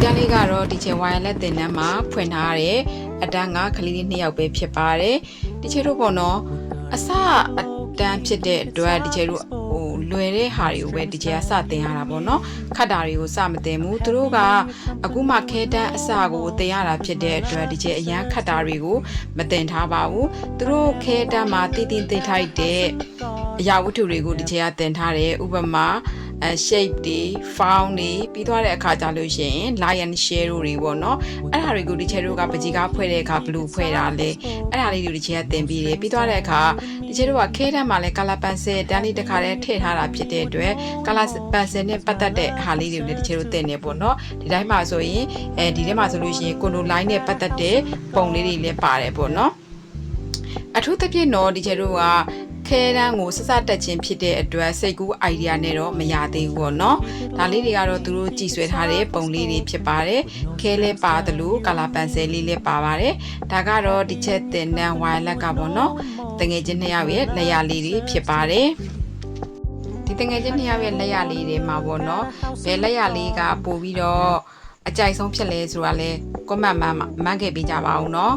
တန်းလေးကတော့ဒီချေဝိုင်လက်တင်နန်းမှာဖွင့်ထားတယ်အတန်းကကလေးလေး2ယောက်ပဲဖြစ်ပါတယ်ဒီချေတို့ပေါ့နော်အစအတန်းဖြစ်တဲ့အတွက်ဒီချေတို့လွယ်တဲ့ဟာတွေကိုပဲဒီချေကစတင်ရတာပေါ့နော်ခတ်တာတွေကိုစမတင်ဘူးသူတို့ကအခုမှခဲတန်းအစကိုတင်ရတာဖြစ်တဲ့အတွက်ဒီချေအရန်ခတ်တာတွေကိုမတင်ထားပါဘူးသူတို့ခဲတန်းမှာတည်တင်ထိုက်တဲ့အရာဝတ္ထုတွေကိုဒီချေကတင်ထားတယ်ဥပမာshape တွေ found တွေပြီးသွားတဲ့အခါကျလို့ရှိရင် lion share တွေပေါ့နော်အဲ့ဒါတွေကိုဒီချေတို့ကပကြီးကားဖွဲ့တဲ့အခါဘယ်လိုဖွဲ့တာလဲအဲ့ဒါလေးတွေဒီချေကတင်ပြီးတယ်ပြီးသွားတဲ့အခါဒီချေတို့ကခဲတန်းမှာလဲ color pencil တန်းလေးတစ်ခါတည်းထည့်ထားတာဖြစ်တဲ့အတွက် color pencil နဲ့ပတ်သက်တဲ့ဟာလေးတွေကိုလည်းဒီချေတို့တင်နေပေါ့နော်ဒီတိုင်းမှာဆိုရင်ဒီထဲမှာဆိုလို့ရှိရင် cono line နဲ့ပတ်သက်တဲ့ပုံလေးတွေလည်းပါတယ်ပေါ့နော်အထူးသဖြင့်တော့ဒီချေတို့ကခဲတန်းကိုစစတက်ခြင်းဖြစ်တဲ့အတွက်စိတ်ကူး idea နဲ့တော့မရသေးဘူးပေါ့နော်ဒါလေးတွေကတော့သူတို့ကြည်ဆွဲထားတဲ့ပုံလေးတွေဖြစ်ပါတယ်ခဲလဲပါတယ်လို့ color pencil လေးလည်းပါပါတယ်ဒါကတော့ဒီချက်တင်နန်း wireless ကပေါ့နော်တငယ်ချင်း2ယောက်ရဲ့လက်ရလေးတွေဖြစ်ပါတယ်ဒီတငယ်ချင်း2ယောက်ရဲ့လက်ရလေးတွေမှာပေါ့နော်ဘယ်လက်ရလေးကပို့ပြီးတော့အကြိုက်ဆုံးဖြစ်လဲဆိုတာလဲ comment မှန်ခဲ့ပေးကြပါဦးနော်